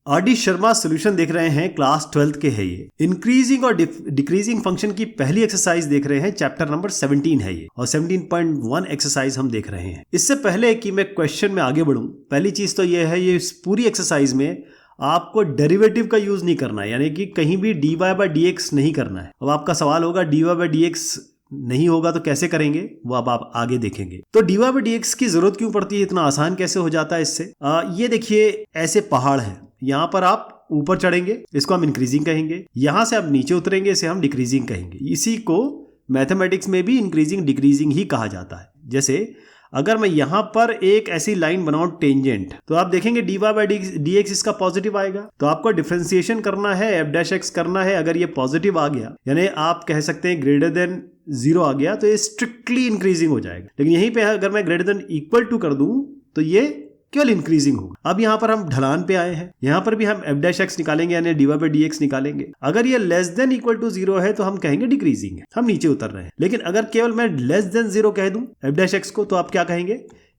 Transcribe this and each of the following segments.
RD. Sharma solution देख रहे हैं, क्लास 12th के है ये। इंक्रीजिंग और डिक्रीजिंग फंक्शन की पहली एक्सरसाइज देख रहे हैं, चैप्टर नंबर 17 है ये, और 17.1 एक्सरसाइज हम देख रहे हैं। इससे पहले कि मैं क्वेश्चन में आगे बढ़ूं, पहली चीज तो ये है, ये इस पूरी एक्सरसाइज में आपको डेरिवेटिव का यूज नहीं करना है, यानी कि कहीं भी dy/dx नहीं करना है। अब आपका सवाल होगा dy/dx नहीं होगा तो कैसे करेंगे, वो अब आप आगे देखेंगे। तो dy/dx की जरूरत क्यों पड़ती है, इतना आसान कैसे हो जाता है इससे? ये देखिए, ऐसे पहाड़ है, यहाँ पर आप ऊपर चढ़ेंगे, इसको हम इंक्रीजिंग कहेंगे, यहां से आप नीचे उतरेंगे, इसे हम डिक्रीजिंग कहेंगे। इसी को मैथमेटिक्स में भी इंक्रीजिंग डिक्रीजिंग ही कहा जाता है। जैसे अगर मैं यहां पर एक ऐसी लाइन बनाऊं टेंजेंट, तो आप देखेंगे dy/dx इसका पॉजिटिव आएगा, तो आपको डिफरेंशिएशन करना है, f' करना है। अगर ये पॉजिटिव आ गया, यानी आप कह सकते हैं ग्रेटर देन 0 आ गया, तो ये स्ट्रिक्टली इंक्रीजिंग हो जाएगा। लेकिन यहीं पे अगर मैं ग्रेटर देन इक्वल टू कर दूं तो ये केवल इंक्रीजिंग होगा। अब यहाँ पर हम ढलान पे आए हैं, यहाँ पर भी हम f' निकालेंगे, यानी dy/dx निकालेंगे। अगर ये लेस देन इक्वल टू 0 है तो हम कहेंगे डिक्रीजिंग है, हम नीचे उतर रहे हैं। लेकिन अगर केवल मैं लेस देन 0 कह दूं f' को, तो आप क्या कहेंगे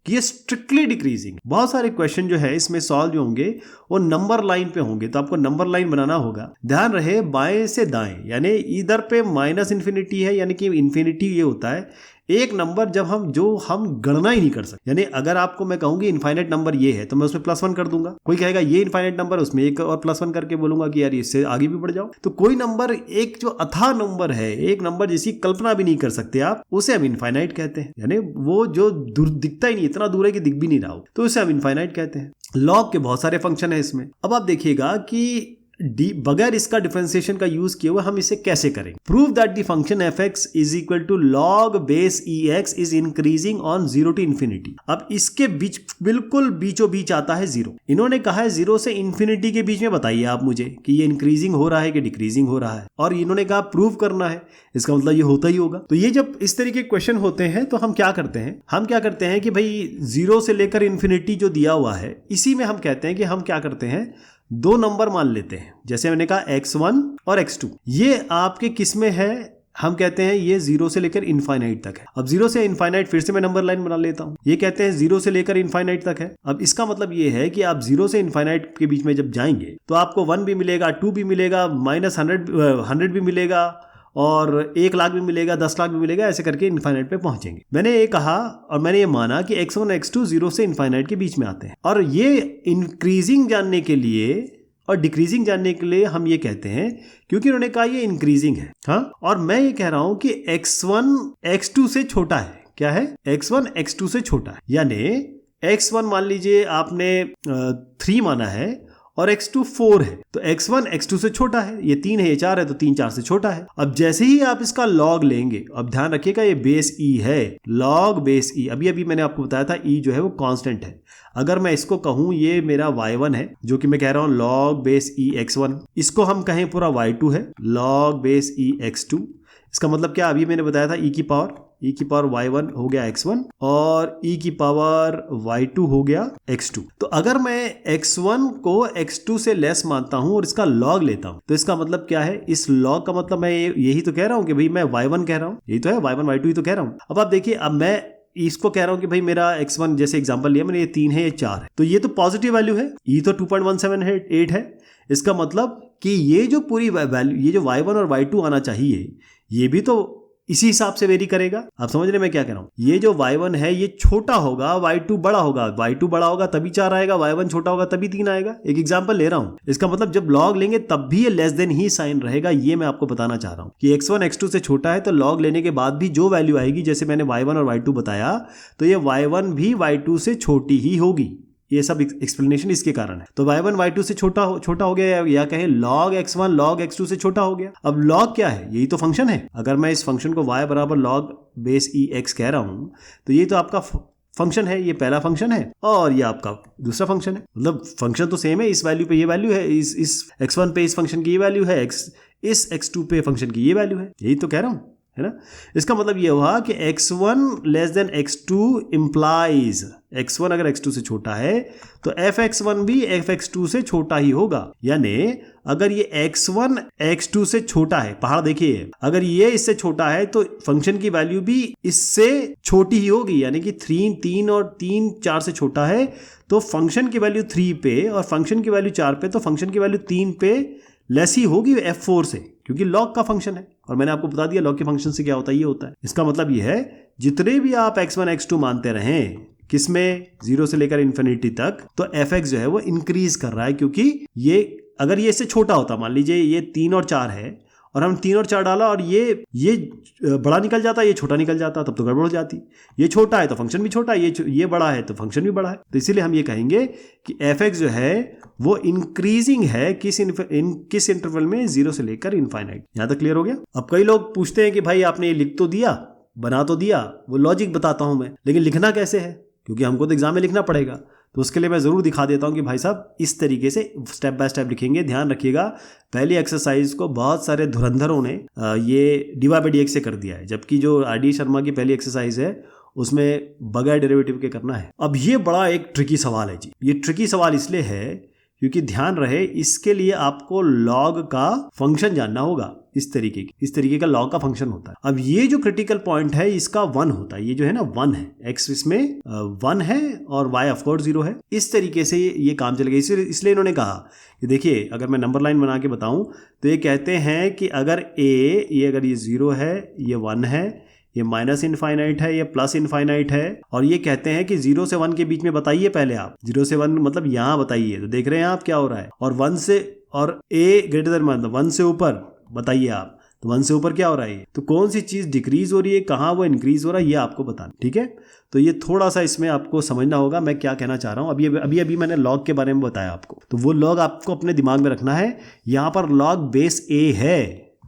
कि ये स्ट्रिक्टली डिक्रीजिंग। बहुत सारे क्वेश्चन जो है इसमें सॉल्व जो होंगे वो नंबर लाइन पे होंगे, तो आपको नंबर लाइन बनाना होगा। ध्यान रहे, बाएं से दाएं, यानी इधर पे माइनस इन्फिनिटी है, यानी कि इन्फिनिटी ये होता है एक नंबर जब हम गणना ही नहीं कर सकते। यानी अगर आपको मैं कहूंगी इनफाइनाइट नंबर ये है, तो मैं उसमें +1 कर दूंगा। कोई कहेगा ये इनफाइनाइट नंबर, उसमें एक और +1 करके बोलूंगा कि यार इससे आगे भी बढ़ जाओ। तो कोई नंबर, एक जो अथाह नंबर है, एक नंबर जिसकी कल्पना भी नहीं कर सकते आप, उसे हम इनफाइनाइट कहते हैं। यानी वो जो दूर दिखता ही नहीं, इतना दूर है कि दिख भी नहीं रहा हो, तो उसे हम इनफाइनाइट कहते हैं। लॉग के बहुत सारे फंक्शन है इसमें। अब आप देखिएगा कि बगैर इसका डिफरेंशिएशन का यूज किए हुए हम इसे कैसे करेंगे। Prove that the function f(x) is equal to log base ex is increasing on 0 to infinity। अब इसके बीच, बिल्कुल बीचों बीच आता है 0। इन्होंने कहा है 0 से इंफिनिटी के बीच में बताइए आप मुझे कि ये इंक्रीजिंग हो रहा है कि डिक्रीजिंग हो रहा है, और इन्होंने कहा प्रूव करना है, इसका मतलब ये होता ही होगा। तो ये जब इस तरीके के क्वेश्चन होते हैं तो हम क्या करते हैं कि भाई 0 से लेकर इंफिनिटी जो दिया हुआ है, इसी में हम कहते हैं कि हम क्या करते हैं, दो नंबर मान लेते हैं। जैसे मैंने कहा x1 और x2, ये आपके किस में है, हम कहते हैं ये 0 से लेकर इनफाइनाइट तक है। अब 0 से इनफाइनाइट, फिर से मैं नंबर लाइन बना लेता हूं, ये कहते हैं 0 से लेकर इनफाइनाइट तक है। अब इसका मतलब ये है कि आप 0 से इनफाइनाइट के बीच में जब जाएंगे तो आपको 1 भी मिलेगा, 2 भी मिलेगा, -100 भी मिलेगा, और 1 लाख भी मिलेगा, 10 लाख भी मिलेगा, ऐसे करके इनफाइनाइट पे पहुंचेंगे। मैंने ये कहा और मैंने ये माना कि x1 x2 0 से इनफाइनाइट के बीच में आते हैं, और ये इंक्रीजिंग जानने के लिए और डिक्रीजिंग जानने के लिए हम ये कहते हैं, क्योंकि उन्होंने कहा ये इंक्रीजिंग है। हाँ, और मैं ये कह रहा हूं कि x1 x2 से छोटा है। क्या है? x1 x2 से छोटा है। यानी x1 मान लीजिए आपने 3 माना है और x2 4 है, तो x1 x2 से छोटा है। ये 3 है, ये 4 है, तो 3 4 से छोटा है। अब जैसे ही आप इसका log लेंगे, अब ध्यान रखिएगा ये बेस e है, log बेस e। अभी मैंने आपको बताया था e जो है वो कांस्टेंट है। अगर मैं इसको कहूं ये मेरा y1 है, जो कि मैं कह रहा हूं log बेस e x1, इसको हम कहें पूरा y2 है, log बेस e x2। इसका मतलब क्या, अभी मैंने बताया था e की पावर y1 हो गया x1 और e की पावर y2 हो गया x2। तो अगर मैं x1 को x2 से लेस मानता हूं और इसका log लेता हूं, तो इसका मतलब क्या है, इस log का मतलब मैं यही तो कह रहा हूं कि भाई मैं y1 कह रहा हूं, यही तो है, y1 y2 ही तो कह रहा हूं। अब आप देखिए, अब मैं इसको कह रहा हूं कि भाई मेरा x1, जैसे एग्जांपल लिया मैंने, ये 3 है, ये 4 है, तो ये तो पॉजिटिव वैल्यू है, e तो 2.178 है। इसका मतलब कि ये जो पूरी वैल्यू, ये जो y1 और y2 आना चाहिए, ये भी तो इसी हिसाब से वेरी करेगा। आप समझ रहे मैं क्या कह रहा हूं? ये जो y1 है ये छोटा होगा, y2 बड़ा होगा, y2 बड़ा होगा तभी 4 आएगा, y1 छोटा होगा तभी 3 आएगा। एक एग्जांपल ले रहा हूं। इसका मतलब जब log लेंगे तब भी ये लेस देन ही साइन रहेगा। ये मैं आपको बताना चाह रहा हूं कि x1 x2 से छोटा है, तो log लेने के बाद भी जो वैल्यू आएगी, जैसे मैंने y1 और y2 बताया, तो ये y1 भी y2 से छोटी ही होगी। ये सब एक्सप्लेनेशन इसके कारण है। तो y1 y2 से छोटा हो गया, या कहें log x1 log x2 से छोटा हो गया। अब log क्या है? यही तो फंक्शन है। अगर मैं इस फंक्शन को y बराबर log बेस e x कह रहा हूं, तो ये तो आपका फंक्शन है, ये पहला फंक्शन है और ये आपका दूसरा फंक्शन है। मतलब फंक्शन तो सेम है, इस वैल्यू पे ये वैल्यू है, इस x1 पे इस फंक्शन की ये वैल्यू है, इस x2 पे फंक्शन की ये वैल्यू है। यही तो कह रहा हूं। है ना। इसका मतलब ये हुआ कि x1 less than x2 implies x1 अगर x2 से छोटा है तो fx1 भी fx2 से छोटा ही होगा। यानी अगर ये x1 x2 से छोटा है, पहाड़ देखिए, अगर ये इससे छोटा है तो फंक्शन की वैल्यू भी इससे छोटी ही होगी। यानी कि 3 और 3 4 से छोटा है तो फंक्शन की वैल्यू 3 पे और फंक्शन की वैल्यू 4 पे, तो फंक्शन की वैल्यू 3 पे लेस ही होगी f4 से, क्योंकि लॉग का फंक्शन है। और मैंने आपको बता दिया लॉग के फंक्शन से क्या होता है, ये होता है। इसका मतलब ये है जितने भी आप x1 x2 मानते रहें, किसमें 0 से लेकर इन्फिनिटी तक, तो fx जो है वो इंक्रीज कर रहा है, क्योंकि ये अगर ये इससे छोटा होता, मान लीजिए ये 3 और 4 है और हम 3 और 4 डाला और ये बड़ा निकल जाता, ये छोटा निकल जाता, तब तो गड़बड़ हो जाती। ये छोटा है तो फंक्शन भी छोटा है, ये बड़ा है तो फंक्शन भी बड़ा है। तो इसीलिए हम ये कहेंगे कि fx जो है वो इंक्रीजिंग है किस इंटरवल में, 0 से लेकर इनफाइनाइट। यहां तक क्लियर हो गया। अब कई लोग पूछते हैं कि भाई आपने ये लिख तो दिया, बना तो दिया, वो लॉजिक बताता हूं मैं, लेकिन लिखना कैसे है, क्योंकि हमको तो एग्जाम में लिखना पड़ेगा। तो उसके लिए मैं ज़रूर दिखा देता हूं कि भाई साहब इस तरीके से स्टेप बाय स्टेप लिखेंगे। ध्यान रखिएगा, पहली एक्सरसाइज को बहुत सारे धुरंधरों ने ये dy/dx से कर दिया है, जबकि जो RD शर्मा की पहली एक्सरसाइज है उसमें बगैर डेरिवेटिव के करना है। अब ये बड़ा एक ट्रिकी सवाल है जी। ये ट्रिकी सवाल इसलिए है क्योंकि ध्यान रहे, इसके लिए आपको लॉग का फंक्शन जानना होगा। इस तरीके का लॉग का फंक्शन होता है। अब ये जो क्रिटिकल पॉइंट है इसका 1 होता है, ये जो है ना 1 है, x इसमें 1 है और y ऑफ कोर्स 0 है। इस तरीके से ये काम चलेगा। इसलिए इन्होंने कहा कि देखिए, अगर मैं नंबर लाइन बना के बताऊं तो ये कहते हैं कि अगर अगर ये 0 है, ये 1 है, ये माइनस इनफाइनाइट है, ये प्लस इनफाइनाइट है, और ये कहते हैं कि 0 से 1 के बीच में बताइए पहले आप, 0 से 1 मतलब यहाँ बताइए। तो देख रहे हैं आप क्या हो रहा है, और 1 से और a ग्रेटर देन 1 से ऊपर बताइए आप, तो 1 से ऊपर क्या हो रहा है, तो कौन सी चीज डिक्रीज हो रही है, कहाँ वो इंक्रीज हो रहा है, ये आपको बताना। ठीक है, तो ये थोड़ा सा इसमें आपको समझना होगा मैं क्या कहना चाह रहा हूँ। अभी मैंने लॉग के बारे में बताया आपको, तो वो लॉग आपको अपने दिमाग में रखना है। यहाँ पर लॉग बेस a है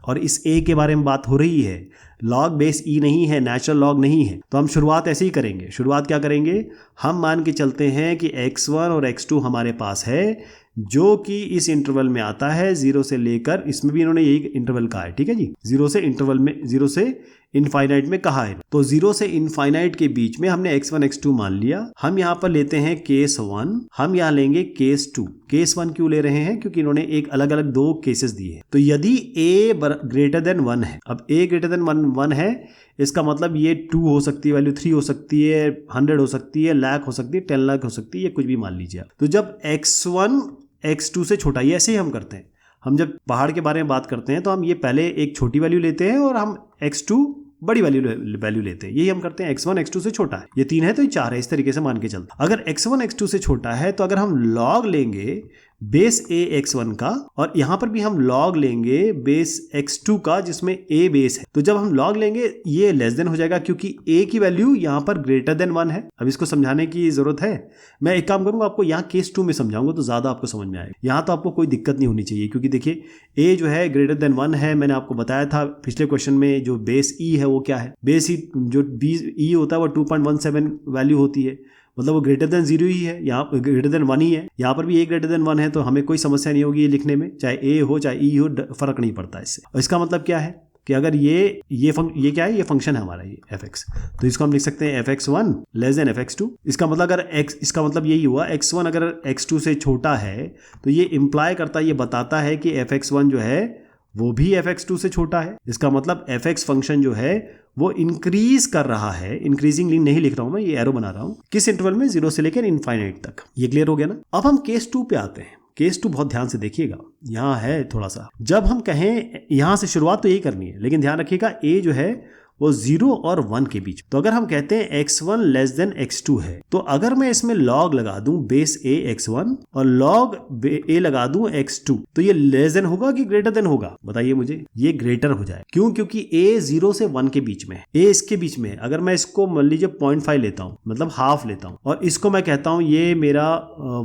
और इस a के बारे में बात हो रही है, लॉग बेस e नहीं है, नेचुरल लॉग नहीं है। तो हम शुरुआत ऐसे ही करेंगे। शुरुआत क्या करेंगे, हम मान के चलते हैं कि x1 और x2 हमारे पास है, जो कि इस इंटरवल में आता है 0 से लेकर, इसमें भी इन्होंने यही इंटरवल कहा है। ठीक है जी, 0 से इनफाइनाइट में कहा है। तो 0 से इनफाइनाइट के बीच में हमने x1 x2 मान लिया। हम यहाँ पर लेते हैं केस 1, हम यहाँ लेंगे केस 2। केस 1 क्यों ले रहे हैं, क्योंकि इन्होंने एक अलग अलग 2 केसेस दिए हैं। तो यदि a ग्रेटर देन 1 है, अब a ग्रेटर देन 1 है, इसका मतलब ये 2 हो सकती है, वैल्यू 3 हो सकती है, 100 हो सकती है, लाख हो सकती है, 10 लाख हो सकती है, ये कुछ भी मान लीजिए आप। तो जब x1 x2 से छोटा, ये ऐसे ही हम करते हैं। हम जब पहाड़ के बारे में बात करते हैं तो हम ये पहले एक छोटी वैल्यू लेते हैं और हम x2 बड़ी वैल्यू लेते हैं। यही हम करते हैं। x1 x2 से छोटा है, ये 3 है तो ये 4 है, इस तरीके से मान के चलते। अगर x1 x2 से छोटा है तो अगर हम लॉग लेंगे बेस a x1 का, और यहां पर भी हम लॉग लेंगे बेस x2 का जिसमें a बेस है, तो जब हम लॉग लेंगे ये लेस देन हो जाएगा, क्योंकि a की वैल्यू यहां पर ग्रेटर देन 1 है। अब इसको समझाने की जरूरत है, मैं एक काम करूंगा, आपको यहाँ केस 2 में समझाऊंगा तो ज्यादा आपको समझ में आएगा। यहाँ तो आपको कोई दिक्कत नहीं होनी चाहिए, क्योंकि देखिए a जो है ग्रेटर देन 1 है। मैंने आपको बताया था पिछले क्वेश्चन में, जो बेस e है वो क्या है, बेस e जो e होता है वो 2.17 वैल्यू होती है, मतलब वो ग्रेटर देन 0 ही है, यहाँ ग्रेटर देन 1 ही है। यहाँ पर भी a ग्रेटर देन 1 है, तो हमें कोई समस्या नहीं होगी ये लिखने में, चाहे a हो चाहे e हो, फर्क नहीं पड़ता इससे। और इसका मतलब क्या है कि अगर ये क्या है, ये फंक्शन है हमारा, ये fx, तो इसको हम लिख सकते हैं fx1 लेस देन fx2। इसका मतलब अगर इसका मतलब यही हुआ, x1 अगर x2 से छोटा है तो ये इंप्लाई करता है, ये बताता है कि fx1 जो है वो भी fx2 से छोटा है। इसका मतलब fx फंक्शन जो है वो इंक्रीज कर रहा है। इंक्रीजिंगली नहीं लिख रहा हूं मैं, ये एरो बना रहा हूं, किस इंटरवल में, 0 से लेकर इनफाइनाइट तक। ये क्लियर हो गया ना। अब हम केस 2 पे आते हैं। केस 2 बहुत ध्यान से देखिएगा, यहाँ है थोड़ा सा, जब हम कहें यहाँ से शुरुआत तो यही करनी है, लेकिन ध्यान रखिएगा a जो है वो 0 और 1 के बीच। तो अगर हम कहते हैं x1 लेस देन x2 है, तो अगर मैं इसमें log लगा दूं बेस a x1 और log a लगा दूं x2, तो ये लेस देन होगा कि ग्रेटर देन होगा, बताइए मुझे। ये ग्रेटर हो जाए, क्यों, क्योंकि a 0 से 1 के बीच में है, a इसके बीच में है। अगर मैं इसको मान लीजिए 0.5 लेता हूं, मतलब हाफ लेता हूं, और इसको मैं कहता हूं ये मेरा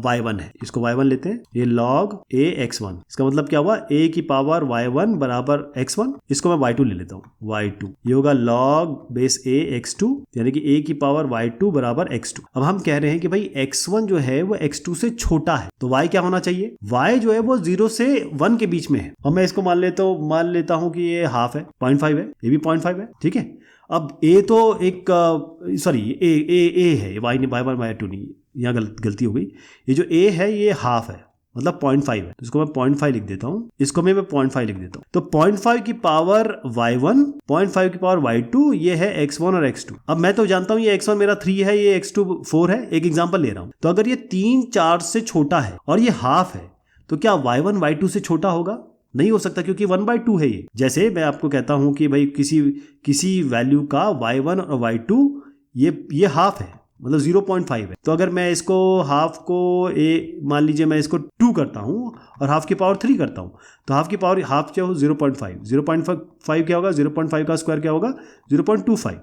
y1 है, इसको y1 लेते हैं, ये log a x1, इसका मतलब क्या हुआ, a की पावर y1 बराबर x1, इसको मैं y2 ले लेता हूं, y2, ये होगा लॉग बेस ए x2 यानी कि a की पावर y2 बराबर x2। अब हम कह रहे हैं कि भाई x1 जो है वो x2 से छोटा है, तो y क्या होना चाहिए? y जो है वो 0 से 1 के बीच में है, और मैं इसको मान लेता हूं कि ये हाफ है, 0.5 है, ये भी 0.5 है, ठीक है। अब a तो एक सॉरी ए है, y नहीं, y2 नहीं, यहाँ गलती हो गई। ये जो a है ये हाफ है, मतलब 0.5 है, तो इसको मैं 0.5 लिख देता हूँ, इसको मैं 0.5 लिख देता हूँ। तो 0.5 की पावर y1, 0.5 की पावर y2, ये है x1 और x2। अब मैं तो जानता हूँ ये x1 मेरा 3 है, ये x2 4 है, एक एग्जांपल ले रहा हूँ। तो अगर ये 3 4 से छोटा है और ये हाफ है, तो क्या y1 y2 से छोटा होगा? नहीं हो सकता, क्योंकि 1/2 है ये। जैसे मैं आपको कहता हूं कि भाई किसी वैल्यू का y1 और y2 ये हाफ है, मतलब 0.5 है। तो अगर मैं इसको हाफ को मान लीजिए मैं इसको 2 करता हूं और हाफ की पावर 3 करता हूं, तो हाफ की पावर हाफ क्या हो 0.5, 0.5 क्या होगा, 0.5 का स्क्वायर क्या होगा 0.25,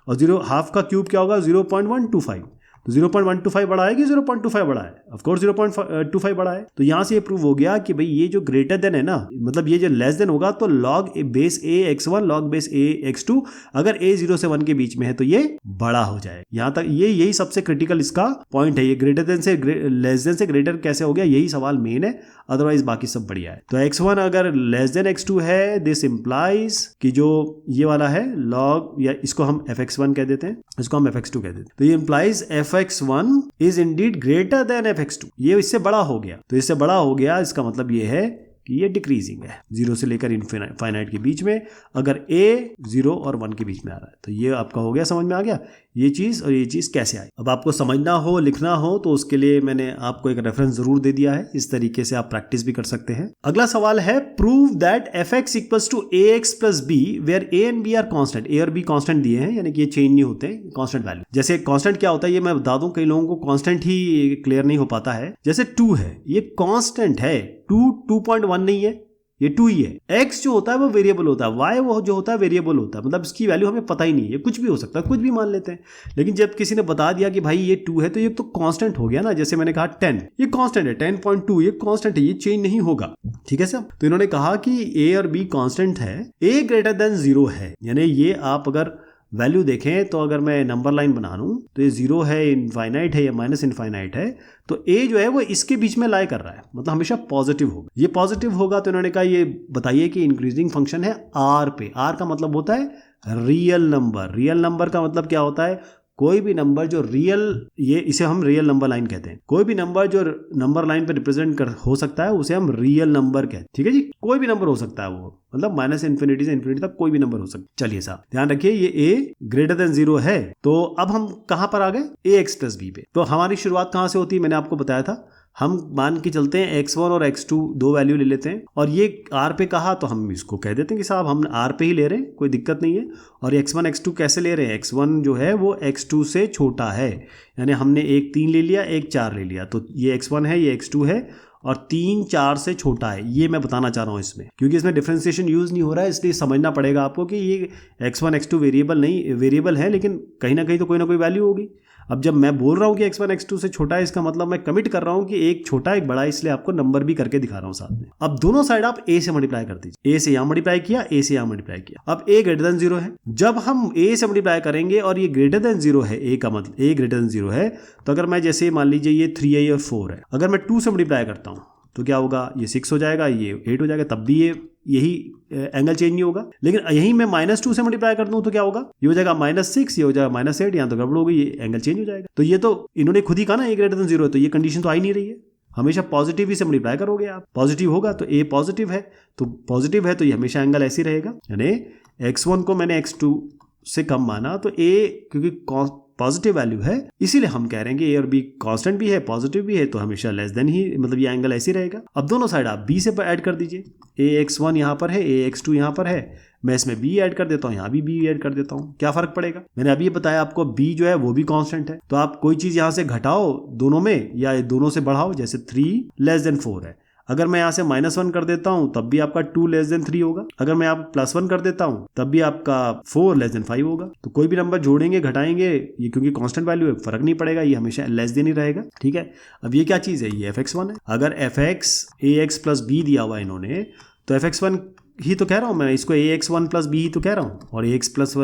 और हाफ का क्यूब क्या होगा 0.125। तो 0.125 बड़ा है कि 0.25 बड़ा है? ऑफ कोर्स 0.25 बड़ा है। तो यहां से ये प्रूव हो गया कि भाई ये जो ग्रेटर देन है ना, मतलब ये जो लेस देन होगा तो लॉग बेस ए x1 लॉग बेस ए x2, अगर a 0 से 1 के बीच में है तो ये बड़ा हो जाए। यहां तक यही सबसे क्रिटिकल इसका पॉइंट है। ये ग्रेटर देन से लेस देन से ग्रेटर कैसे हो गया, यही सवाल मेन है, अदरवाइज बाकी सब बढ़िया है। तो x1 अगर लेस देन x2 है, दिस इंप्लाइज कि जो ये वाला है लॉग, या इसको हम fx1 कह देते हैं, इसको हम fx2 कह देते हैं, तो ये implies fx1 is Indeed greater than fx2, ये इससे बड़ा हो गया। तो इससे बड़ा हो गया, इसका मतलब ये है कि ये डिक्रीजिंग है 0 से लेकर इनफाइनाइट के बीच में, अगर a 0 और 1 के बीच में आ रहा है। तो ये आपका हो गया, समझ में आ गया ये चीज़, और ये चीज़ कैसे आई। अब आपको समझना हो, लिखना हो, तो उसके लिए मैंने आपको एक रेफरेंस जरूर दे दिया है, इस तरीके से आप प्रैक्टिस भी कर सकते हैं। अगला सवाल है, prove that fx equals to ax plus b where a and b are constant. a और b कांस्टेंट दिए हैं, यानी कि ये चेंज नहीं होते, कांस्टेंट वैल्यू। जैसे कांस्टेंट क्या होता है ये मैं बता दूं, कई लोगों को कांस्टेंट ही क्लियर नहीं हो पाता है। जैसे 2 है, ये कांस्टेंट है, 2.1 नहीं है, ये 2 ही है। x जो होता है वो वेरिएबल होता है, y वो जो होता है वेरिएबल होता है, मतलब इसकी वैल्यू हमें पता ही नहीं है, कुछ भी हो सकता है, कुछ भी मान लेते हैं। लेकिन जब किसी ने बता दिया कि भाई ये 2 है, तो ये तो कांस्टेंट हो गया ना। जैसे मैंने कहा 10, ये कांस्टेंट है, 10.2 ये कांस्टेंट है, ये चेंज नहीं होगा, ठीक है सर। तो इन्होंने कहा कि a और b कांस्टेंट है, a ग्रेटर देन 0 है, यानी ये आप अगर वैल्यू देखें तो अगर मैं नंबर लाइन बना लूं तो ये 0 है, इनफाइनाइट है या माइनस इनफाइनाइट है, तो a जो है वो इसके बीच में लाई कर रहा है, मतलब हमेशा पॉजिटिव होगा। ये पॉजिटिव होगा तो इन्होंने कहा ये बताइए कि इंक्रीजिंग फंक्शन है r पे। r का मतलब होता है रियल नंबर। रियल नंबर का मतलब क्या होता है, कोई भी नंबर जो रियल, ये इसे हम रियल नंबर लाइन कहते हैं। कोई भी नंबर जो नंबर लाइन पे रिप्रेजेंट हो सकता है उसे हम रियल नंबर कहते हैं, ठीक है जी। कोई भी नंबर हो सकता है वो, मतलब माइनस इन्फिनिटी से इन्फिनिटी तक कोई भी नंबर हो सकता है। चलिए साहब ध्यान रखिए, ये a ग्रेटर देन 0 है, तो अब हम कहां पर आ गए, ax प्लस b पे। तो हमारी शुरुआत कहां से होती है, मैंने आपको बताया था, हम मान के चलते हैं x1 और x2 दो वैल्यू ले लेते हैं, और ये r पे कहा तो हम इसको कह देते हैं कि साहब हम r पे ही ले रहे हैं, कोई दिक्कत नहीं है। और x1 x2 कैसे ले रहे हैं, x1 जो है वो x2 से छोटा है, यानी हमने एक 3 ले लिया, एक 4 ले लिया, तो ये x1 है, ये x2 है, और 3 4 से छोटा है, ये मैं बताना चाह रहा हूँ इसमें, क्योंकि इसमें डिफरेंशिएशन यूज नहीं हो रहा है, इसलिए समझना पड़ेगा आपको कि ये x1 x2 वेरिएबल है, लेकिन कहीं ना कहीं तो कोई ना कोई वैल्यू होगी। अब जब मैं बोल रहा हूँ कि x1 x2 से छोटा है, इसका मतलब मैं कमिट कर रहा हूँ कि एक छोटा एक बड़ा है, इसलिए आपको नंबर भी करके दिखा रहा हूँ साथ में। अब दोनों साइड आप a से मल्टीप्लाई कर दीजिए, a से यहाँ मल्टीप्लाई किया, a से यहाँ मल्टीप्लाई किया। अब a ग्रेटर देन 0 है, जब हम a से मल्टीप्लाई करेंगे और ये ग्रेटर देन 0 है, a का मतलब a ग्रेटर देन 0 है, तो अगर मैं जैसे मान लीजिए ये 3 और 4 है, अगर मैं 2 से मल्टीप्लाई करता हूँ तो क्या होगा, ये 6 हो जाएगा, ये 8 हो जाएगा, तब भी यही एंगल चेंज नहीं होगा। लेकिन यहीं मैं -2 से मल्टीप्लाई कर दूं तो क्या होगा, ये हो जाएगा -6, ये हो जाएगा -8, यहाँ तो गड़बड़ हो गई, ये एंगल चेंज हो जाएगा। तो ये तो इन्होंने खुद ही कहा ना a ग्रेटर देन 0 है, तो ये कंडीशन तो आ ही नहीं रही है। हमेशा पॉजिटिव ही से मल्टीप्लाई करोगे आप, पॉजिटिव होगा तो a पॉजिटिव है, तो पॉजिटिव है तो ये हमेशा एंगल ऐसे ही रहेगा, यानी x1 को मैंने x2 से कम माना, तो a क्योंकि पॉजिटिव वैल्यू है, इसीलिए हम कह रहे हैं कि a और b कांस्टेंट भी है, पॉजिटिव भी है, तो हमेशा लेस देन ही, मतलब ये एंगल ऐसे ही रहेगा। अब दोनों साइड आप b से ऐड कर दीजिए, ax1 यहाँ पर है, ax2 यहाँ पर है, मैं इसमें b ऐड कर देता हूँ, यहाँ भी b ऐड कर देता हूँ, क्या फर्क पड़ेगा। मैंने अभी बताया आपको b जो है वो भी कांस्टेंट है, तो आप कोई चीज यहाँ से घटाओ दोनों में या दोनों से बढ़ाओ, जैसे 3 लेस देन 4 है, अगर मैं यहाँ से -1 कर देता हूँ तब भी आपका 2 लेस देन 3 होगा, अगर मैं आप +1 कर देता हूँ तब भी आपका 4 लेस देन 5 होगा। तो कोई भी नंबर जोड़ेंगे घटाएंगे, ये क्योंकि कांस्टेंट वैल्यू है, फर्क नहीं पड़ेगा, ये हमेशा लेस देन ही रहेगा, ठीक है। अब ये क्या चीज़ है, ये fx1 है। अगर fx ax प्लस b दिया हुआ इन्होंने, तो fx1 ही तो कह रहा हूँ मैं, इसको ax1 प्लस बी ही तो कह रहा हूँ, और ax प्लस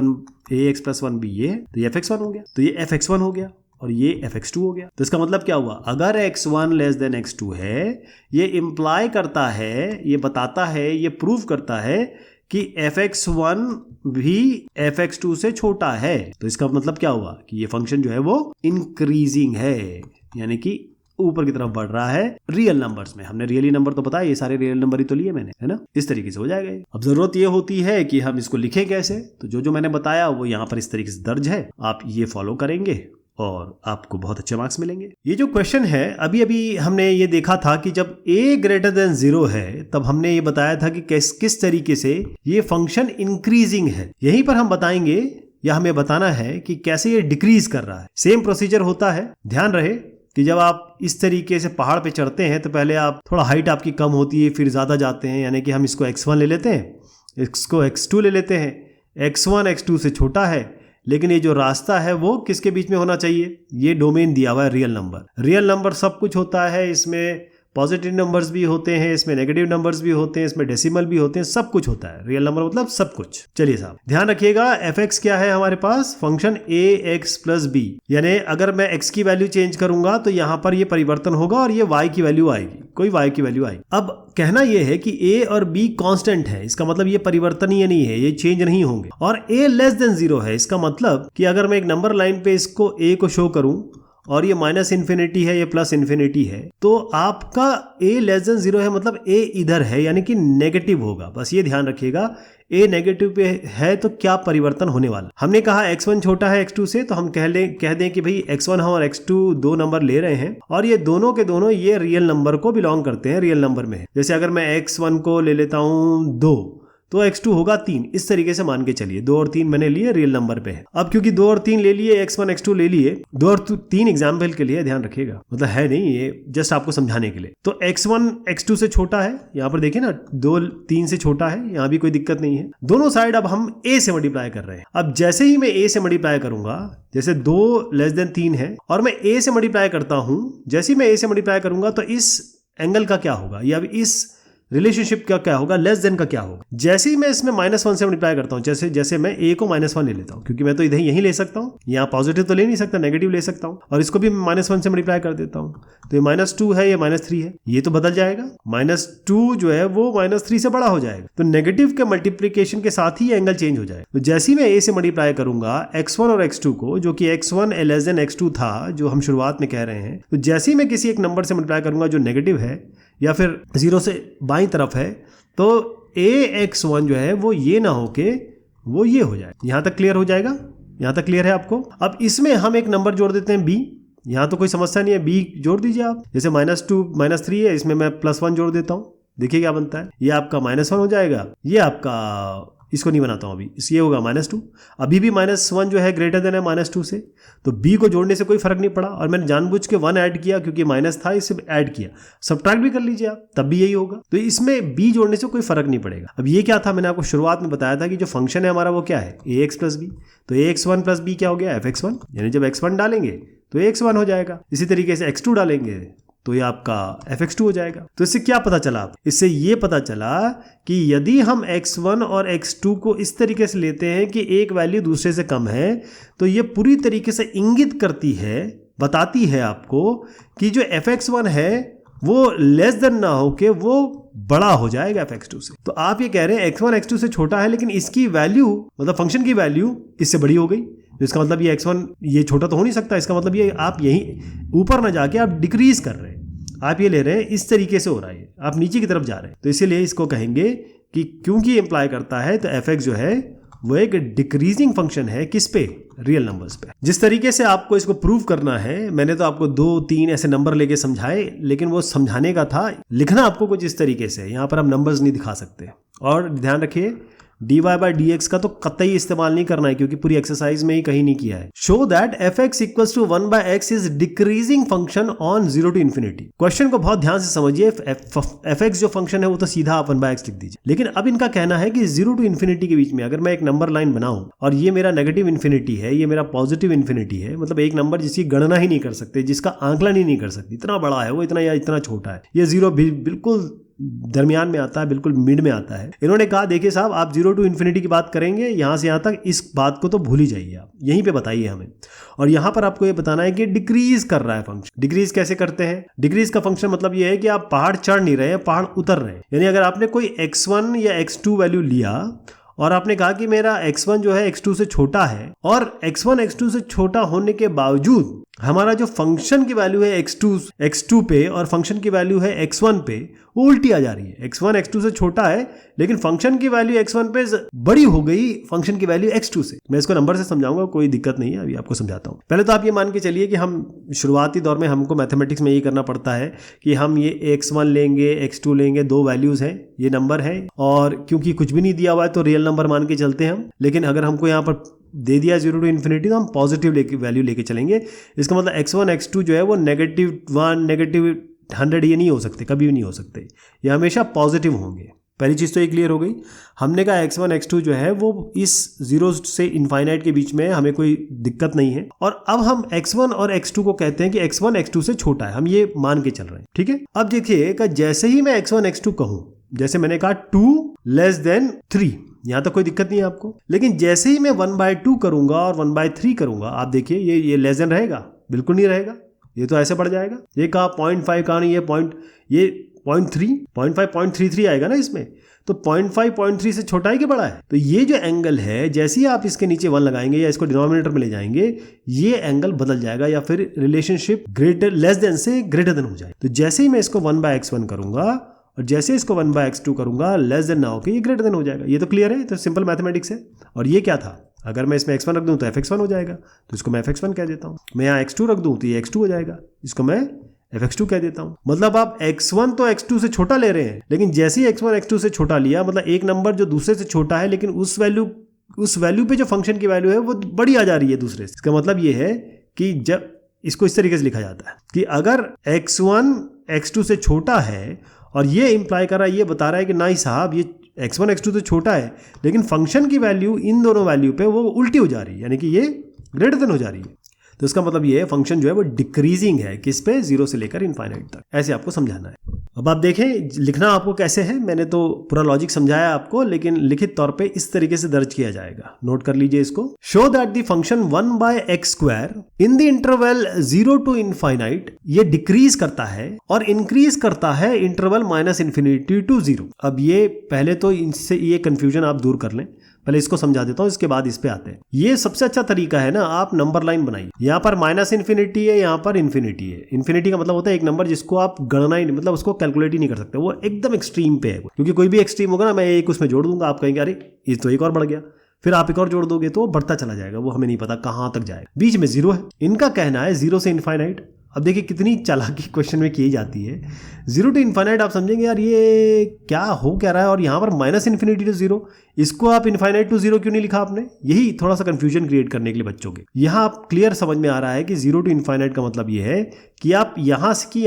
वन बी ये, तो ये fx1 हो गया, तो ये fx1 हो गया और ये fx2 हो गया। तो इसका मतलब क्या हुआ, अगर x1 लेस देन x2 है, ये इम्प्लाई करता है, ये बताता है, ये प्रूव करता है कि fx1 भी fx2 से छोटा है। तो इसका मतलब क्या हुआ कि ये फंक्शन जो है वो इंक्रीजिंग है, यानी कि ऊपर की तरफ बढ़ रहा है रियल नंबर्स में। हमने रियली नंबर तो बताया, ये सारे रियल नंबर ही तो लिए मैंने, है ना। इस तरीके से हो जाएगा ये। अब जरूरत ये होती है कि हम इसको लिखें कैसे, तो जो मैंने बताया वो यहाँ पर इस तरीके से दर्ज है, आप ये फॉलो करेंगे और आपको बहुत अच्छे मार्क्स मिलेंगे। ये जो क्वेश्चन है, अभी हमने ये देखा था कि जब a ग्रेटर देन 0 है, तब हमने ये बताया था कि किस तरीके से ये फंक्शन इंक्रीजिंग है। यहीं पर हम बताएंगे या हमें बताना है कि कैसे ये डिक्रीज कर रहा है। सेम प्रोसीजर होता है, ध्यान रहे कि जब आप इस तरीके से पहाड़ पे चढ़ते हैं तो पहले आप थोड़ा हाइट आपकी कम होती है, फिर ज़्यादा जाते हैं, यानी कि हम इसको x1 ले लेते हैं, इसको x2 ले लेते हैं। x1 x2 से छोटा है, लेकिन ये जो रास्ता है वो किसके बीच में होना चाहिए, ये डोमेन दिया हुआ है रियल नंबर। रियल नंबर सब कुछ होता है, इसमें पॉजिटिव नंबर्स भी होते हैं, इसमें नेगेटिव नंबर्स भी होते हैं, इसमें डेसिमल भी होते हैं, सब कुछ होता है। रियल नंबर मतलब सब कुछ। चलिए साहब ध्यान रखिएगा, fx क्या है हमारे पास, फंक्शन ax प्लस बी, यानी अगर मैं x की वैल्यू चेंज करूंगा तो यहां पर ये परिवर्तन होगा और ये y की वैल्यू आएगी, कोई y की वैल्यू आएगी। अब कहना यह है कि a और b कांस्टेंट है, इसका मतलब ये परिवर्तनीय नहीं है, ये चेंज नहीं होंगे। और a लेस देन 0 है, इसका मतलब कि अगर मैं एक नंबर लाइन पे इसको a को शो करूं और ये माइनस इन्फिनिटी है, ये प्लस इन्फिनिटी है, तो आपका a लेस देन 0 है, मतलब a इधर है, यानी कि नेगेटिव होगा। बस ये ध्यान रखिएगा, a नेगेटिव पे है तो क्या परिवर्तन होने वाला। हमने कहा x1 छोटा है x2 से, तो हम कह दें कि भाई x1 हम और x2 दो नंबर ले रहे हैं और ये दोनों के दोनों ये रियल नंबर को बिलोंग करते हैं, रियल नंबर में है। जैसे अगर मैं x1 को ले लेता हूँ 2, तो x2 होगा 3, इस तरीके से मान के चलिए। 2 और 3 मैंने लिए, रियल नंबर पे है। अब क्योंकि 2 और 3 ले लिए, x1 x2 ले लिए, 2 और 3 एग्जाम्पल के लिए, ध्यान रखिएगा, मतलब है नहीं, ये जस्ट आपको समझाने के लिए। तो x1 x2 से छोटा है, यहाँ पर देखिए ना, 2 3 से छोटा है, यहाँ भी कोई दिक्कत नहीं है। दोनों साइड अब हम a से मल्टीप्लाई कर रहे हैं। अब जैसे ही मैं a से मल्टीप्लाई करूंगा, जैसे 2 लेस देन 3 है और मैं a से मल्टीप्लाई करता हूं, जैसे ही मैं a से मल्टीप्लाई करूंगा तो इस एंगल का क्या होगा, या इस रिलेशनशिप का क्या होगा, लेस देन का क्या होगा। जैसे ही मैं इसमें -1 से मल्टीप्लाई करता हूं, जैसे मैं a को -1 ले लेता हूं, क्योंकि मैं तो इधर यहीं ले सकता हूं, यहाँ पॉजिटिव तो ले नहीं सकता, नेगेटिव ले सकता हूं, और इसको भी -1 से मल्टीप्लाई कर देता हूं, तो ये -2 है, ये -3 है, ये तो बदल जाएगा। -2 जो है वो -3 से बड़ा हो जाएगा, तो नेगेटिव के मल्टीप्लीकेशन के साथ ही एंगल चेंज हो जाएगा। तो जैसे ही मैं a से मल्टीप्लाई करूंगा x1 और x2 को, जो कि x1 लेस देन x2 था, जो हम शुरुआत में कह रहे हैं, तो जैसे ही मैं किसी एक नंबर से मल्टीप्लाई करूंगा जो नेगेटिव है या फिर 0 से बाईं तरफ है, तो ax1 जो है वो ये ना होके वो ये हो जाए। यहां तक क्लियर हो जाएगा, यहां तक क्लियर है आपको। अब इसमें हम एक नंबर जोड़ देते हैं b, यहां तो कोई समस्या नहीं है, b जोड़ दीजिए आप। जैसे -2 -3 है, इसमें मैं +1 जोड़ देता हूं, देखिए क्या बनता है, ये आपका -1 हो जाएगा, ये आपका, इसको नहीं बनाता हूं अभी, ये होगा -2। अभी भी -1 जो है ग्रेटर देन है -2 से, तो b को जोड़ने से कोई फर्क नहीं पड़ा, और मैंने जानबूझ के 1 ऐड किया क्योंकि माइनस था, इसे ऐड किया। सब्ट्रैक्ट भी कर लीजिए आप, तब भी यही होगा। तो इसमें b जोड़ने से कोई फर्क नहीं पड़ेगा। अब ये क्या था, मैंने आपको शुरुआत में बताया था कि जो फंक्शन है हमारा वो क्या है, ax प्लस b। तो ax1 प्लस b क्या हो गया, fx1, यानी जब x1 डालेंगे तो ax1 हो जाएगा। इसी तरीके से x2 डालेंगे तो ये आपका fx2 हो जाएगा। तो इससे क्या पता चला, इससे ये पता चला कि यदि हम x1 और x2 को इस तरीके से लेते हैं कि एक वैल्यू दूसरे से कम है, तो ये पूरी तरीके से इंगित करती है, बताती है आपको कि जो fx1 है वो लेस देन ना हो के वो बड़ा हो जाएगा fx2 से। तो आप ये कह रहे हैं x1 x2 से छोटा है, लेकिन इसकी वैल्यू, मतलब फंक्शन की वैल्यू इससे बड़ी हो गई, तो इसका मतलब ये x1 ये छोटा तो हो नहीं सकता। इसका मतलब ये आप यहीं ऊपर ना जाके आप डिक्रीज कर रहे हैं, आप ये ले रहे हैं, इस तरीके से हो रहा है, आप नीचे की तरफ जा रहे हैं। तो इसीलिए इसको कहेंगे कि क्योंकि इंप्लाई करता है, तो fx जो है वो एक डिक्रीजिंग फंक्शन है, किस पे, रियल नंबर्स पे। जिस तरीके से आपको इसको प्रूव करना है, मैंने तो आपको 2-3 ऐसे नंबर लेके समझाए, लेकिन वो समझाने का था, लिखना आपको कुछ इस तरीके से। यहाँ पर हम नंबर्स नहीं दिखा सकते। और ध्यान रखिए, dy बाई dx का तो कतई इस्तेमाल नहीं करना है, क्योंकि पूरी एक्सरसाइज में ही कहीं नहीं किया है। Show that fx equals to 1 by x is decreasing function on 0 to infinity. Question को बहुत ध्यान से समझिए, fx जो फंक्शन है वो तो सीधा आप 1 बाय x लिख दीजिए, लेकिन अब इनका कहना है कि 0 टू इन्फिनिटी के बीच में अगर मैं एक नंबर लाइन बनाऊं और ये मेरा नेगेटिव इन्फिनिटी है, ये मेरा पॉजिटिव इन्फिनिटी है, मतलब एक नंबर जिसकी गणना ही नहीं कर सकते, जिसका आंकलन ही नहीं कर सकती, इतना बड़ा है वो, इतना या इतना छोटा है, ये 0 बिल्कुल दरमियान में आता है, बिल्कुल मिड में आता है। इन्होंने कहा देखिए साहब, आप 0 to इन्फिनिटी की बात करेंगे यहां से यहां तक, इस बात को तो भूल ही जाइए, आप यहीं पे बताइए हमें। और यहां पर आपको ये बताना है कि डिक्रीज कर रहा है फंक्शन। डिक्रीज कैसे करते हैं? डिक्रीज का फंक्शन मतलब ये है कि आप पहाड़ चढ़ नहीं रहे हैं, पहाड़ उतर रहे हैं। यानी अगर आपने कोई x1 या x2 वैल्यू लिया और आपने कहा कि मेरा x1 जो है x2 से छोटा है, और x1 x2 से छोटा होने के बावजूद हमारा जो फंक्शन की वैल्यू है x2 पे और फंक्शन की वैल्यू है x1 पे, वो उल्टी आ जा रही है। x1 x2 से छोटा है लेकिन फंक्शन की वैल्यू x1 पे बड़ी हो गई फंक्शन की वैल्यू x2 से। मैं इसको नंबर से समझाऊंगा, कोई दिक्कत नहीं है, अभी आपको समझाता हूं। पहले तो आप ये मान के चलिए कि हम शुरुआती दौर में हमको मैथमेटिक्स में यही करना पड़ता है कि हम ये x1 लेंगे, x2 लेंगे, दो वैल्यूज हैं, ये नंबर है, और क्योंकि कुछ भी नहीं दिया हुआ है तो रियल नंबर मान के चलते हैं हम। लेकिन अगर हमको यहाँ पर दे दिया 0 to इन्फिनिटी तो हम पॉजिटिव वैल्यू लेके चलेंगे। इसका मतलब x1 x2 जो है वो -1 -100 ये नहीं हो सकते, कभी भी नहीं हो सकते, ये हमेशा पॉजिटिव होंगे। पहली चीज़ तो ये क्लियर हो गई। हमने कहा x1 x2 जो है वो इस 0 से इनफाइनाइट के बीच में, हमें कोई दिक्कत नहीं है। और अब हम x1 और x2 को कहते हैं कि x1 x2 से छोटा है, हम ये मान के चल रहे हैं, ठीक है। अब देखिए कि जैसे ही मैं x1 x2 कहूँ, जैसे मैंने कहा 2 < 3, यहां तक कोई दिक्कत नहीं है आपको। लेकिन जैसे ही मैं 1/2 करूंगा और 1/3 करूंगा, आप देखिए ये लेस देन रहेगा, बिल्कुल नहीं रहेगा, ये तो ऐसे बढ़ जाएगा। ये कहा 0.5 कहा नहीं, ये 0.3 0.33 आएगा ना इसमें, तो 0.5 0.3 से छोटा है कि बड़ा है? तो ये जो एंगल है, जैसे ही आप इसके नीचे 1 लगाएंगे या इसको डिनोमिनेटर में ले जाएंगे, ये एंगल बदल जाएगा या फिर रिलेशनशिप लेस देन से ग्रेटर देन हो जाए। तो जैसे ही मैं इसको 1/x1 करूंगा और जैसे इसको 1/x2 करूंगा, लेस देन ना होके ये ग्रेटर देन हो जाएगा। ये तो क्लियर है, तो सिंपल मैथमेटिक्स है। और ये क्या था? अगर मैं इसमें x1 रख दूं तो fx1 हो जाएगा, तो इसको मैं fx1 कह देता हूं। मैं यहाँ x2 रख दूं तो ये x2 हो जाएगा, इसको मैं fx2 कह देता हूं। मतलब आप x1 तो x2 से छोटा ले रहे हैं, लेकिन जैसे ही x1 x2 से छोटा लिया, मतलब एक नंबर जो दूसरे से छोटा है, लेकिन उस वैल्यू पे जो फंक्शन की वैल्यू है वो बड़ी आ जा रही है दूसरे से। इसका मतलब ये है कि जब इसको इस तरीके से लिखा जाता है कि अगर x1 x2 से छोटा है, और ये इंप्लाई कर रहा है, ये बता रहा है कि नहीं साहब, ये x1 x2 तो छोटा है लेकिन फंक्शन की वैल्यू इन दोनों वैल्यू पे वो उल्टी हो जा रही है, यानी कि ये ग्रेटर देन हो जा रही है। तो इसका मतलब ये है फंक्शन जो है वो डिक्रीजिंग है, किस पे? 0 से लेकर इनफाइनाइट तक। ऐसे आपको समझाना है। अब आप देखें लिखना आपको कैसे है, मैंने तो पूरा लॉजिक समझाया आपको, लेकिन लिखित तौर पे इस तरीके से दर्ज किया जाएगा, नोट कर लीजिए इसको। Show that the function 1/x² in the interval 0 to infinite, ये डिक्रीज करता है और इंक्रीज करता है इंटरवल -∞ to 0। अब ये पहले तो इनसे ये कंफ्यूजन आप दूर कर लें, पहले इसको समझा देता हूं, इसके बाद इस पे आते हैं। ये सबसे अच्छा तरीका है ना, आप नंबर लाइन बनाइए। यहाँ पर -∞ है, यहाँ पर इन्फिनिटी है। इन्फिनिटी का मतलब होता है एक नंबर जिसको आप गणना ही, मतलब उसको कैलकुलेट ही नहीं कर सकते, वो एकदम एक्सट्रीम पे है। क्योंकि कोई भी एक्सट्रीम होगा ना, मैं एक उसमें जोड़ दूंगा, आप कहेंगे अरे ये तो एक और बढ़ गया, फिर आप एक और जोड़ दोगे तो वो बढ़ता चला जाएगा, वो हमें नहीं पता कहाँ तक जाएगा। बीच में 0 है, इनका कहना है 0 से इनफाइनाइट। अब देखिए कितनी चालाकी क्वेश्चन में की जाती है। 0 to इनफाइनाइट आप समझेंगे यार ये क्या हो क्या रहा है, और यहाँ पर -∞ to 0, इसको आप इनफाइनाइट टू 0 क्यों नहीं लिखा आपने? यही थोड़ा सा कंफ्यूजन क्रिएट करने के लिए बच्चों के। यहाँ आप क्लियर समझ में आ रहा है कि 0 to इनफाइनाइट का मतलब ये है कि आप यहाँ से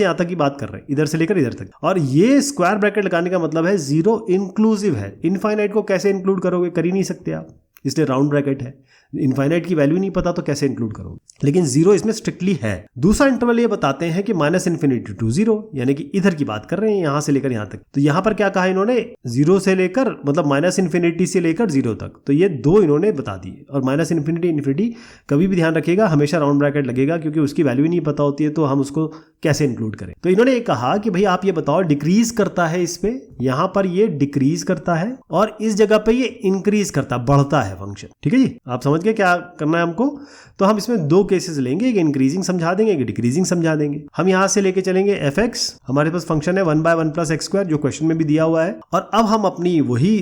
यहाँ तक की बात कर रहे हैं, इधर से लेकर इधर तक। और ये स्क्वायर ब्रैकेट लगाने का मतलब है 0 इंक्लूसिव है। इनफाइनाइट को कैसे इंक्लूड करोगे? कर ही नहीं सकते आप, इसलिए राउंड ब्रैकेट है। इनफाइनाइट की वैल्यू नहीं पता तो कैसे इंक्लूड करोगे? लेकिन 0 इसमें स्ट्रिक्टली है। दूसरा इंटरवल ये बताते हैं कि -∞ to 0, यानी कि इधर की बात कर रहे हैं, यहां से लेकर यहां तक। तो यहां पर क्या कहा इन्होंने? 0 से लेकर, मतलब -∞ से लेकर 0 तक। तो ये दो इन्होंने बता दिए। और -∞ कभी भी ध्यान रखिएगा, हमेशा राउंड ब्रैकेट लगेगा, क्योंकि उसकी वैल्यू नहीं पता होती है, तो हम उसको कैसे इंक्लूड करें? तो इन्होंने ये कहा कि भाई आप ये बताओ, डिक्रीज करता है इस पे, यहां पर ये डिक्रीज करता है, और इस जगह पे ये इंक्रीज करता, बढ़ता है फंक्शन। ठीक है जी, आप समझ गए क्या करना है हमको? तो हम इसमें दो केसेस लेंगे, एक इंक्रीजिंग समझा देंगे, एक डिक्रीजिंग समझा देंगे। हम यहां से लेके चलेंगे f(x), हमारे पास फंक्शन है 1/1 + x², जो क्वेश्चन में भी दिया हुआ है। और अब हम अपनी वही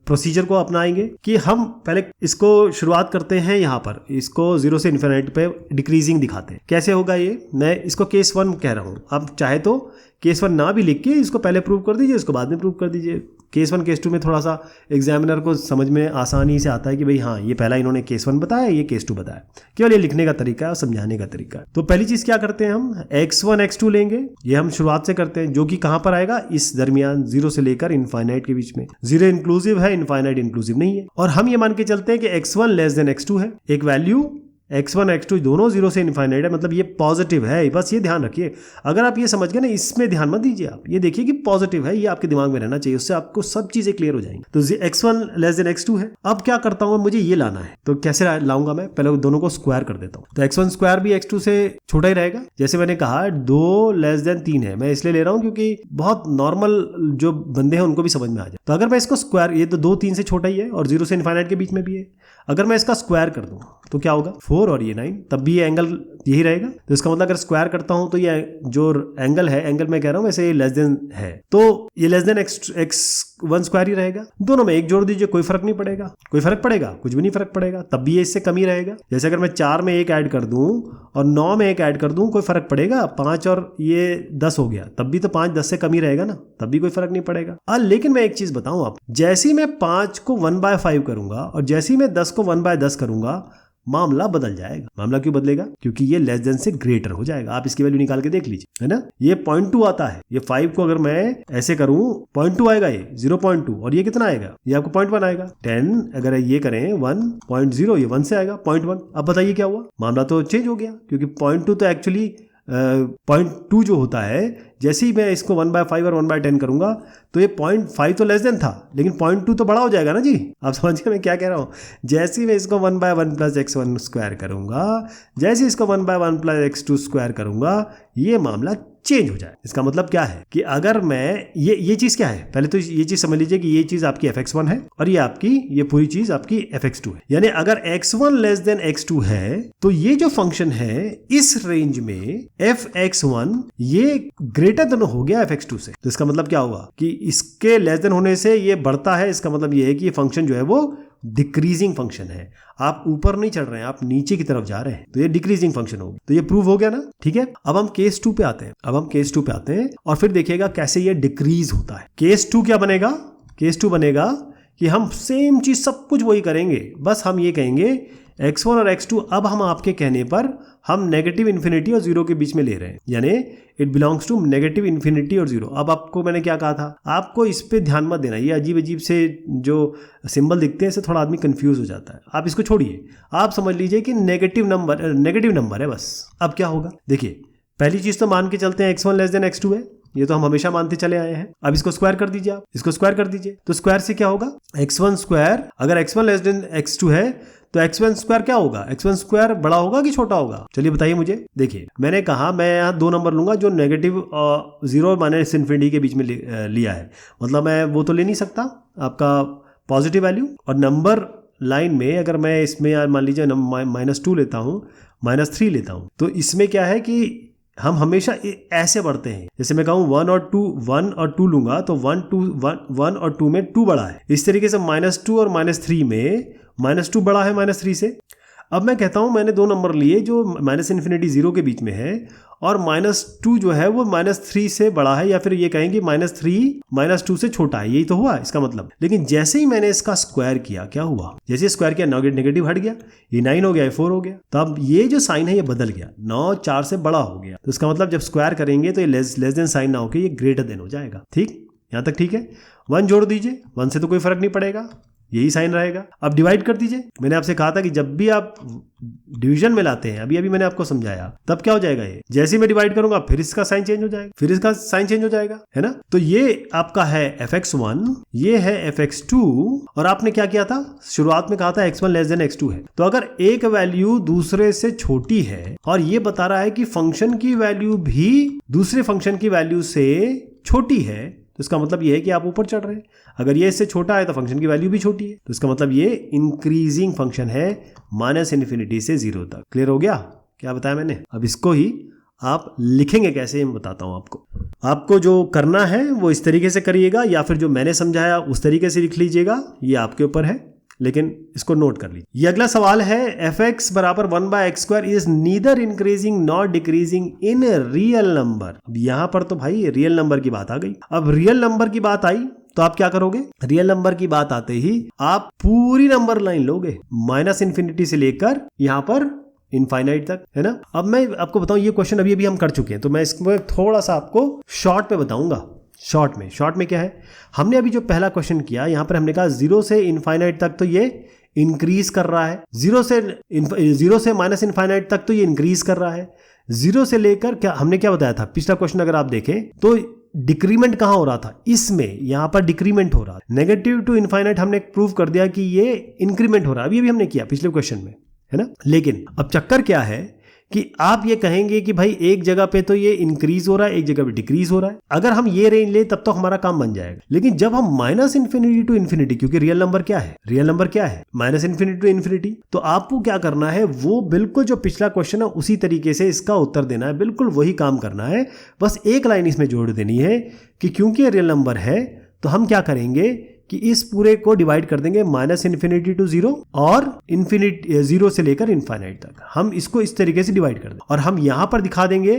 प्रोसीजर को अपनाएंगे कि हम पहले इसको शुरुआत करते हैं, यहाँ पर इसको 0 से इन्फिनिटी पे डिक्रीजिंग दिखाते हैं। कैसे होगा ये? मैं इसको केस 1 कह रहा हूँ, आप चाहे तो केस 1 ना भी लिख के इसको पहले प्रूव कर दीजिए, इसको बाद में प्रूव कर दीजिए। केस 1 केस 2 में थोड़ा सा एग्जामिनर को समझ में आसानी से आता है कि भाई हाँ, ये पहला इन्होंने केस 1 बताया, ये केस 2 बताया। केवल ये लिखने का तरीका है और समझाने का तरीका है। तो पहली चीज क्या करते हैं, हम x1 x2 लेंगे, ये हम शुरुआत से करते हैं, जो कि कहां पर आएगा? इस दरमियान 0 से लेकर इनफाइनाइट के बीच में। 0 इंक्लूसिव है, इनफाइनाइट इंक्लूसिव नहीं है। और हम ये मान के चलते हैं कि x1 < x2 है, एक वैल्यू x1 x2 दोनों 0 से इनफाइनाइट है, मतलब ये पॉजिटिव है, बस ये ध्यान रखिए। अगर आप ये समझ गए ना, इसमें ध्यान मत दीजिए, आप ये देखिए कि पॉजिटिव है, ये आपके दिमाग में रहना चाहिए, उससे आपको सब चीजें क्लियर हो जाएंगी। तो x1 लेस देन x2 है। अब क्या करता हूँ, मुझे ये लाना है, तो कैसे लाऊंगा मैं, पहले दोनों को स्क्वायर कर देता हूँ। तो x1 स्क्वायर भी x2 से छोटा ही रहेगा। जैसे मैंने कहा 2 लेस देन 3 है, मैं इसलिए ले रहा हूँ क्योंकि बहुत नॉर्मल जो बंदे हैं उनको भी समझ में आ जाए। तो अगर मैं इसको स्क्वायर, ये तो 2 3 से छोटा ही है और 0 से इनफाइनाइट के बीच में भी है, अगर मैं इसका स्क्वायर कर दूं तो क्या होगा, 4 और ये 9, तब भी ये एंगल यही रहेगा। तो इसका मतलब अगर स्क्वायर करता हूं तो ये जो एंगल है, एंगल मैं कह रहा हूं वैसे ये लेस देन है, तो ये लेस देन x1 स्क्वायर ही रहेगा। दोनों में एक जोड़ दीजिए, कोई फर्क नहीं पड़ेगा। कोई फर्क पड़ेगा, कुछ भी नहीं फर्क पड़ेगा, तब भी ये इससे कम ही रहेगा। जैसे अगर मैं 4 में 1 ऐड कर दूं और 9 में 1 ऐड कर दूं, कोई फर्क पड़ेगा? 5 और ये 10 हो गया, तब भी तो 5 10 से कम ही रहेगा ना, तब भी कोई फर्क नहीं पड़ेगा। लेकिन मैं एक चीज बताऊं आप, जैसे ही मैं 5 को 1/5 करूंगा और जैसे ही मैं 10 को 1/10 करूंगा, मामला बदल जाएगा। मामला क्यों बदलेगा? क्योंकि ये लेस देन से ग्रेटर हो जाएगा। आप इसकी वैल्यू निकाल के देख लीजिए, है ना। ये 0.2 आता है, ये 5 को अगर मैं ऐसे करूं 0.2 आएगा, ये 0.2, और ये कितना आएगा, ये आपको 0.1 आएगा। 10 अगर ये करें 1.0, ये 1 से आएगा 0.1। अब बताइए क्या हुआ, मामला तो चेंज हो गया, क्योंकि 0.2 तो एक्चुअली 0.2 जो होता है, जैसे ही मैं इसको 1/5 और 1/10 करूंगा तो ये 0.5 तो लेस देन था, लेकिन 0.2 तो बड़ा हो जाएगा ना जी। आप समझिए मैं क्या कह रहा हूँ। जैसे ही मैं इसको 1/1 प्लस x1 स्क्वायर करूंगा, जैसे इसको 1/1 प्लस x2 स्क्वायर करूंगा, ये मामला चेंज हो जाए। इसका मतलब क्या है कि अगर मैं ये चीज क्या है, पहले तो ये चीज समझ लीजिए कि ये चीज आपकी fx1 है और ये पूरी चीज आपकी fx2 है। यानी अगर x1 लेस देन x2 है तो ये जो फंक्शन है इस रेंज में fx1 ये ग्रेटर देन हो गया fx2 से। तो इसका मतलब क्या हुआ कि इसके लेस देन होने से ये बढ़ता है। इसका मतलब ये है कि ये फंक्शन जो है वो डिक्रीजिंग फंक्शन है। आप ऊपर नहीं चढ़ रहे हैं, आप नीचे की तरफ जा रहे हैं, तो ये डिक्रीजिंग फंक्शन होगी। तो ये प्रूव हो गया ना, ठीक है। अब हम केस 2 पे आते हैं और फिर देखिएगा कैसे ये डिक्रीज होता है। केस 2 क्या बनेगा? केस 2 बनेगा कि हम सेम चीज सब कुछ वही करेंगे, बस हम ये कहेंगे x1 और x2 अब हम आपके कहने पर हम नेगेटिव इन्फिनिटी और 0 के बीच में ले रहे हैं, यानी it belongs to negative infinity और 0। अब आपको मैंने क्या कहा था, आपको इस पे ध्यान मत देना, ये अजीब अजीब से जो सिंबल दिखते हैं इससे थोड़ा आदमी कंफ्यूज हो जाता है। आप इसको छोड़िए, आप समझ लीजिए कि नेगेटिव नंबर है बस। अब क्या होगा, देखिए पहली चीज तो मान के चलते हैं x1 लेस देन x2 है, ये तो हम हमेशा मानते चले आए हैं। अब इसको स्क्वायर कर दीजिए, आप इसको स्क्वायर कर दीजिए, तो स्क्वायर से क्या होगा, x1 स्क्वायर, अगर x1 लेस देन x2 है तो x1 स्क्वायर क्या होगा, x1 स्क्वायर बड़ा होगा कि छोटा होगा? चलिए बताइए मुझे। देखिए मैंने कहा मैं यहाँ 2 नंबर लूंगा जो नेगेटिव 0 और माइनस इन्फिनिटी के बीच में लिया है, मतलब मैं वो तो ले नहीं सकता आपका पॉजिटिव वैल्यू। और नंबर लाइन में अगर मैं इसमें मान लीजिए -2 लेता हूँ, -3 लेता हूँ, तो इसमें क्या है कि हम हमेशा ऐसे बढ़ते हैं। जैसे मैं कहूँ 1 और 2 लूंगा तो 1 और 2 में 2 बड़ा है। इस तरीके से -2 और -3 में -2 बड़ा है -3 से। अब मैं कहता हूँ मैंने 2 नंबर लिए जो -∞ 0 के बीच में है और -2 जो है वो -3 से बड़ा है, या फिर ये कहेंगे -3 -2 से छोटा है, यही तो हुआ इसका मतलब। लेकिन जैसे ही मैंने इसका स्क्वायर किया, क्या हुआ, जैसे स्क्वायर किया नेगेटिव हट गया, ये 9 हो गया, ये 4 हो गया। तो अब ये जो साइन है ये बदल गया, 9 4 से बड़ा हो गया। तो इसका मतलब जब स्क्वायर करेंगे तो ये लेस देन साइन ना होकर ये ग्रेटर देन हो जाएगा। ठीक, यहाँ तक ठीक है। 1 जोड़ दीजिए, 1 से तो कोई फर्क नहीं पड़ेगा, यही साइन रहेगा। अब डिवाइड कर दीजिए। मैंने आपसे कहा था कि जब भी आप डिवीजन में लाते हैं, अभी मैंने आपको समझाया, तब क्या हो जाएगा, ये जैसे ही मैं डिवाइड करूंगा फिर इसका साइन चेंज हो जाएगा, फिर इसका साइन चेंज हो जाएगा, है ना। तो ये आपका है fx1, ये है fx2, और आपने क्या किया था, शुरुआत में कहा था x1 लेस देन x2 है। तो अगर एक वैल्यू दूसरे से छोटी है और ये बता रहा है कि फंक्शन की वैल्यू भी दूसरे फंक्शन की वैल्यू से छोटी है, तो इसका मतलब ये है कि आप ऊपर चढ़ रहे हैं। अगर ये इससे छोटा है तो फंक्शन की वैल्यू भी छोटी है, तो इसका मतलब ये इंक्रीजिंग फंक्शन है -∞ से 0 तक। क्लियर हो गया क्या बताया मैंने? अब इसको ही आप लिखेंगे कैसे, मैं बताता हूं आपको। आपको जो करना है वो इस तरीके से करिएगा, या फिर जो मैंने समझाया उस तरीके से लिख लीजिएगा, ये आपके ऊपर है, लेकिन इसको नोट कर लीजिए। ये अगला सवाल है, fx बराबर 1/x² is neither increasing nor decreasing in real number. अब यहां पर तो भाई रियल नंबर की बात आ गई। अब रियल नंबर की बात आई तो आप क्या करोगे, रियल नंबर की बात आते ही आप पूरी नंबर लाइन लोगे, -∞ से लेकर यहां पर इनफाइनाइट तक, है ना। अब मैं आपको बताऊं, ये क्वेश्चन अभी हम कर चुके हैं, तो मैं इसमें थोड़ा सा आपको शॉर्ट पे बताऊंगा। शॉर्ट में क्या है, हमने अभी जो पहला क्वेश्चन किया, यहां पर हमने कहा 0 से इनफाइनाइट तक तो ये इंक्रीज कर रहा है, जीरो से माइनस इनफाइनाइट तक तो ये इंक्रीज कर रहा है। जीरो से लेकर क्या हमने क्या बताया था पिछला क्वेश्चन अगर आप देखें तो डिक्रीमेंट कहां हो रहा था, इसमें यहां पर डिक्रीमेंट हो रहा है। नेगेटिव टू इनफाइनाइट हमने प्रूव कर दिया कि ये इंक्रीमेंट हो रहा है, अभी हमने किया पिछले क्वेश्चन में, है ना। लेकिन अब चक्कर क्या है कि आप ये कहेंगे कि भाई एक जगह पे तो ये इंक्रीज हो रहा है, एक जगह पे डिक्रीज हो रहा है। अगर हम ये रेंज ले तब तो हमारा काम बन जाएगा। लेकिन जब हम माइनस इन्फिनिटी टू इन्फिनिटी, क्योंकि रियल नंबर क्या है, रियल नंबर क्या है, माइनस इन्फिनिटी टू इन्फिनिटी, तो आपको क्या करना है, वो बिल्कुल जो पिछला क्वेश्चन है उसी तरीके से इसका उत्तर देना है, बिल्कुल वही काम करना है। बस एक लाइन इसमें जोड़ देनी है कि क्योंकि ये रियल नंबर है तो हम क्या करेंगे कि इस पूरे को डिवाइड कर देंगे माइनस इन्फिनिटी टू जीरो और इन्फिनिटी जीरो से लेकर इनफाइनाइट तक, हम इसको इस तरीके से डिवाइड कर देंगे। और हम यहां पर दिखा देंगे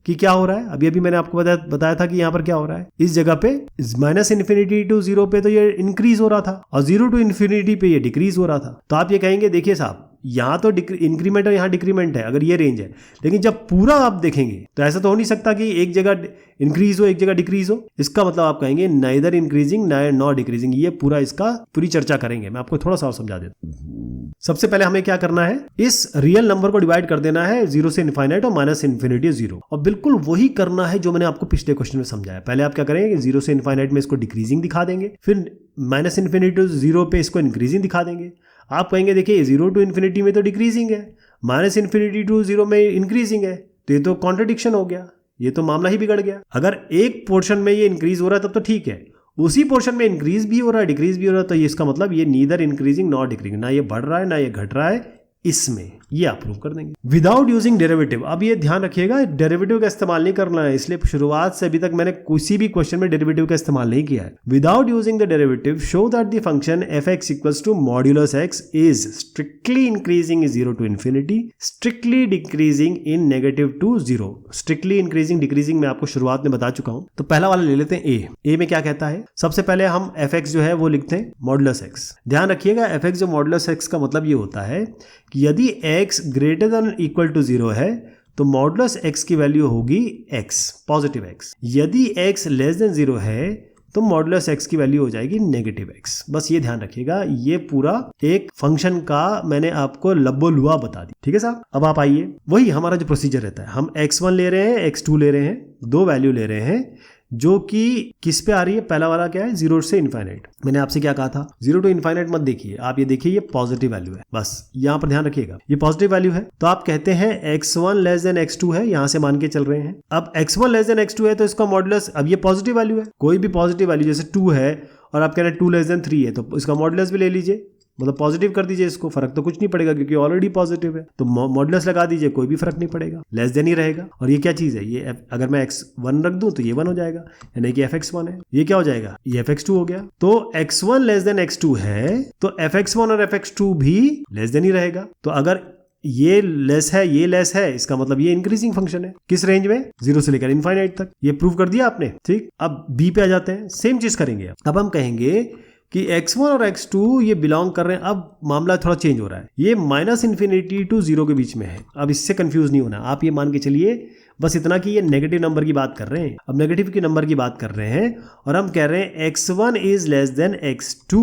कि क्या हो रहा है। अभी मैंने आपको बताया था कि यहां पर क्या हो रहा है, इस जगह पे माइनस इन्फिनिटी टू जीरो पे तो ये इंक्रीज हो रहा था और जीरो टू इन्फिनिटी पे ये डिक्रीज हो रहा था। तो आप ये कहेंगे देखिए साहब यहाँ तो इंक्रीमेंट और यहाँ डिक्रीमेंट है अगर ये रेंज है, लेकिन जब पूरा आप देखेंगे तो ऐसा तो हो नहीं सकता कि एक जगह इंक्रीज हो एक जगह डिक्रीज हो। इसका मतलब आप कहेंगे नाइदर इंक्रीजिंग नॉट डिक्रीजिंग। ये पूरा इसका पूरी चर्चा करेंगे, मैं आपको थोड़ा सा और समझा देता हूँ। सबसे पहले हमें क्या करना है, इस रियल नंबर को डिवाइड कर देना है जीरो से इनफाइनाइट और माइनस इन्फिनिटी जीरो, और बिल्कुल वही करना है जो मैंने आपको पिछले क्वेश्चन में समझाया। पहले आप क्या करेंगे, जीरो से इनफाइनाइट में इसको डिक्रीजिंग दिखा देंगे, फिर माइनस इन्फिनिटी टू जीरो पे इसको इंक्रीजिंग दिखा देंगे। आप कहेंगे देखिए जीरो टू इन्फिनिटी में तो डिक्रीजिंग है, माइनस इन्फिनिटी टू जीरो में इंक्रीजिंग है, तो ये तो कॉन्ट्रडिक्शन हो गया, ये तो मामला ही बिगड़ गया। अगर एक पोर्शन में ये इंक्रीज हो रहा है तब तो ठीक है, उसी पोर्शन में इंक्रीज भी हो रहा है डिक्रीज भी हो रहा है, तो ये इसका मतलब ये नीदर इंक्रीजिंग नॉट डिक्रीजिंग, ना ये बढ़ रहा है ना ये घट रहा है, इसमें ये आप प्रूव कर देंगे विदाउट यूजिंग डेरिवेटिव। अब ये ध्यान रखिएगा डेरिवेटिव का इस्तेमाल नहीं करना है, इसलिए शुरुआत से अभी तक मैंने किसी भी क्वेश्चन में डेरिवेटिव का इस्तेमाल नहीं किया है। Without using the derivative show that the function f(x) equals to modulus x is strictly increasing in zero to infinity, strictly decreasing in negative to zero. Strictly increasing decreasing मैं आपको शुरुआत में बता चुका हूं। तो पहला वाला ले लेते हैं ए में क्या कहता है। सबसे पहले हम f(x) जो है वो लिखते हैं मॉड्यूलस x। ध्यान रखिएगा f(x) जो मॉड्यूलस x का मतलब ये होता है कि यदि x greater than equal to zero है तो मॉडुलस x की वैल्यू होगी x, पॉजिटिव x। यदि x लेस देन जीरो है तो मॉडुलस x की वैल्यू हो जाएगी नेगेटिव x। बस ये ध्यान रखिएगा, ये पूरा एक फंक्शन का मैंने आपको लब्बो लुआ बता दी, ठीक है साहब। अब आप आइए, वही हमारा जो प्रोसीजर रहता है, हम x1 ले रहे हैं x2 ले रहे हैं, दो वैल्यू ले रहे हैं जो कि किस पे आ रही है। पहला वाला क्या है, जीरो से इनफाइनाइट। मैंने आपसे क्या कहा था, जीरो टू इनफाइनाइट मत देखिए, आप ये देखिए ये पॉजिटिव वैल्यू है, बस यहां पर ध्यान रखिएगा ये पॉजिटिव वैल्यू है। तो आप कहते हैं x1 लेस देन x2 है, यहां से मान के चल रहे हैं। अब x1 लेस देन x2 है तो इसका मॉडुलस, अब ये पॉजिटिव वैल्यू है, कोई भी पॉजिटिव वैल्यू जैसे 2 है और आप कह रहे हैं 2 लेस देन 3 है तो इसका मॉडुलस भी ले लीजिए, मतलब पॉजिटिव कर दीजिए इसको, फर्क तो कुछ नहीं पड़ेगा क्योंकि ऑलरेडी पॉजिटिव है। तो मॉडुलस लगा दीजिए, कोई भी फर्क नहीं पड़ेगा, लेस देन ही रहेगा। और ये क्या चीज है, ये अगर मैं x1 रख दूं तो ये 1 हो जाएगा, यानी कि fx1 है। ये क्या हो जाएगा, ये fx2 हो गया। तो x1 लेस देन x2 है तो fx1 और fx2 भी लेस देन ही रहेगा। तो अगर ये लेस है ये लेस है, इसका मतलब ये इंक्रीजिंग फंक्शन है। किस रेंज में, जीरो से लेकर इनफाइनाइट तक। ये प्रूव कर दिया आपने, ठीक। अब बी पे आ जाते हैं, सेम चीज करेंगे। अब हम कहेंगे कि x1 और x2 ये बिलोंग कर रहे हैं। अब मामला थोड़ा चेंज हो रहा है, ये माइनस इन्फिनिटी टू जीरो के बीच में है। अब इससे कंफ्यूज नहीं होना, आप ये मान के चलिए बस इतना कि ये नेगेटिव नंबर की बात कर रहे हैं। अब नेगेटिव की नंबर की बात कर रहे हैं और हम कह रहे हैं x1 is less than x2।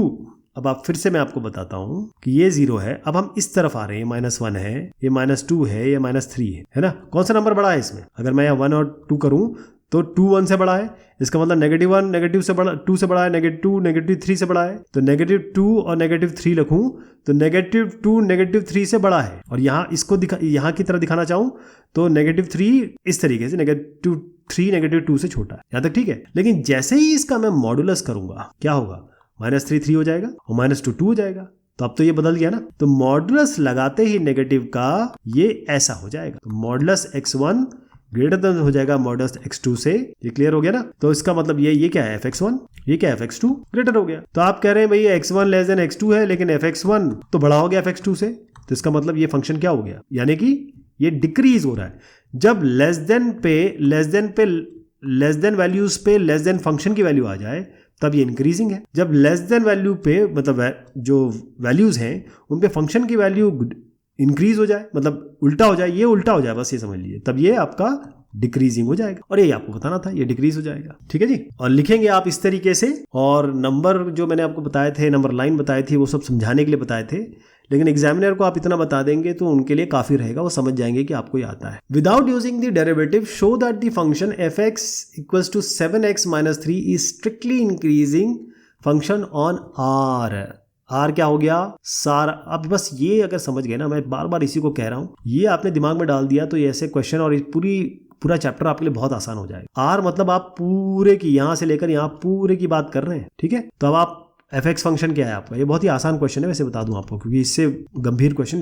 अब आप फिर से मैं आपको बताता हूं कि ये जीरो है, अब हम इस तरफ आ रहे हैं, -1 है, ये -2 है, ये -3 है ना। कौन सा नंबर बड़ा है इसमें, अगर मैं यहाँ 1 और 2 करूं तो 2 1 से बड़ा है, इसका मतलब -1 नेगेटिव से बड़ा, 2 से बड़ा है, -2 -3 से बड़ा है। तो -2 और -3 लिखूं तो -2 -3 से बड़ा है। और यहाँ इसको यहाँ की तरह दिखाना चाहूं तो -3 इस तरीके से, -3 -2 से छोटा है, यहाँ तक ठीक है। लेकिन जैसे ही इसका मैं मॉडुलस करूंगा क्या होगा, -3 3 हो जाएगा और -2 2 हो जाएगा। तो अब तो ये बदल गया ना। तो मॉडुलस लगाते ही नेगेटिव का ये ऐसा हो जाएगा, तो मॉडुलस x1 ग्रेटर देन हो जाएगा मॉडुलस x2 से। ये क्लियर हो गया ना। तो इसका मतलब ये क्या है, fx1, ये क्या है, fx2 ग्रेटर हो गया। तो आप कह रहे हैं भाई x1 लेस देन x2 है लेकिन fx1 तो बड़ा हो गया fx2 से, तो इसका मतलब ये फंक्शन क्या हो गया, यानी कि ये डिक्रीज हो रहा है। जब लेस देन वैल्यूज पे लेस देन फंक्शन की वैल्यू आ जाए तब ये इंक्रीजिंग है। जब लेस देन वैल्यू पे मतलब जो वैल्यूज हैं उन पे फंक्शन की वैल्यू इंक्रीज हो जाए, मतलब उल्टा हो जाए, ये उल्टा हो जाए, बस ये समझ लीजिए, तब ये आपका डिक्रीजिंग हो जाएगा, और ये आपको बताना था, ये डिक्रीज हो जाएगा। ठीक है जी, और लिखेंगे आप इस तरीके से, और नंबर जो मैंने आपको बताए थे, नंबर लाइन बताई थी, वो सब समझाने के लिए बताए थे, लेकिन एग्जामिनर को आप इतना बता देंगे तो उनके लिए काफी रहेगा, वो समझ जाएंगे कि आपको ये आता है। Without using the derivative show that the function f(x) = 7x - 3 is strictly increasing function on r क्या हो गया, सार। अब बस ये अगर समझ गए ना, मैं बार बार इसी को कह रहा हूं, ये आपने दिमाग में डाल दिया तो ये ऐसे क्वेश्चन और पूरा चैप्टर आपके लिए बहुत आसान हो जाएगा। r मतलब आप पूरे की, यहां से लेकर यहां पूरे की बात कर रहे हैं। ठीक है, तो अब आप f(x) फंक्शन क्या है आपका, ये बहुत ही आसान क्वेश्चन है, वैसे बता दूं आपको, क्योंकि इससे गंभीर क्वेश्चन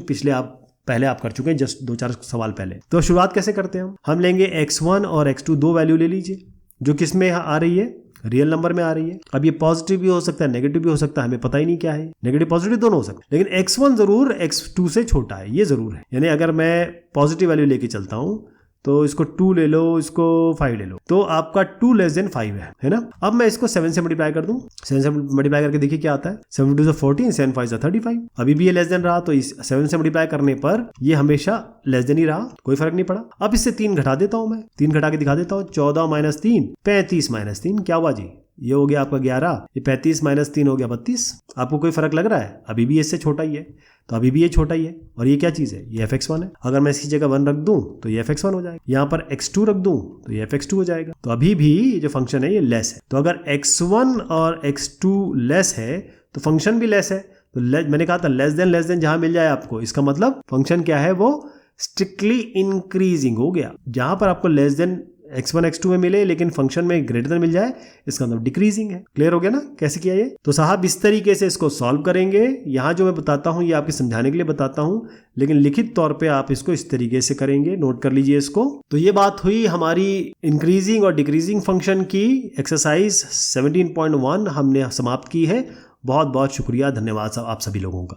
पहले आप कर चुके हैं, जस्ट 2-4 सवाल पहले। तो शुरुआत कैसे करते हैं हम लेंगे x1 और x2 दो वैल्यू ले लीजिए, जो किस में आ रही है, रियल नंबर में आ रही है। अब ये पॉजिटिव भी हो सकता है, नेगेटिव भी हो सकता है, हमें पता ही नहीं क्या है, नेगेटिव पॉजिटिव दोनों हो सकते हैं, लेकिन x1 जरूर x2 से छोटा है, ये जरूर है। यानी अगर मैं पॉजिटिव वैल्यू लेके चलता हूं तो इसको 2 ले लो, इसको 5 ले लो, तो आपका 2 < 5 है ना। अब मैं इसको 7 से मल्टीप्लाई कर दूं, 7 से मल्टीप्लाई करके देखिए क्या आता है, 7 × 2 = 14, 7 × 5 = 35। अभी भी ये लेस देन रहा, तो इस 7 से मल्टीप्लाई करने पर ये हमेशा लेस देन ही रहा, कोई फर्क नहीं पड़ा। अब इससे 3 घटा देता हूं मैं, 3 घटा के दिखा देता हूं, 14 - 3 35 - 3 क्या हुआ जी, ये हो गया आपका 11, ये 35 - 3 हो गया 32। आपको कोई फर्क लग रहा है, अभी भी इससे छोटा ही है, तो अभी भी ये छोटा ही है, और ये क्या चीज है, ये f(x1) है। अगर मैं इसकी जगह 1 रख दूं तो ये f(x1) हो जाएगा, यहां पर x2 रख दूं तो ये f(x2) हो जाएगा। तो अभी भी ये जो फंक्शन है ये लेस है, तो अगर x1 और x2 लेस है तो फंक्शन भी लेस है। तो मैंने कहा था लेस देन जहां मिल जाए आपको, इसका मतलब फंक्शन क्या है, वो स्ट्रिक्टली इंक्रीजिंग हो गया। जहां पर आपको लेस देन x1 x2 में मिले लेकिन फंक्शन में ग्रेटर देन मिल जाए, इसका मतलब डिक्रीजिंग है। क्लियर हो गया ना कैसे किया ये। तो साहब इस तरीके से इसको सॉल्व करेंगे। यहाँ जो मैं बताता हूँ ये आपके समझाने के लिए बताता हूँ, लेकिन लिखित तौर पे आप इसको इस तरीके से करेंगे, नोट कर लीजिए इसको। तो ये बात हुई हमारी इंक्रीजिंग और डिक्रीजिंग फंक्शन की। एक्सरसाइज 17.1 हमने समाप्त की है। बहुत बहुत शुक्रिया, धन्यवाद आप सभी लोगों का।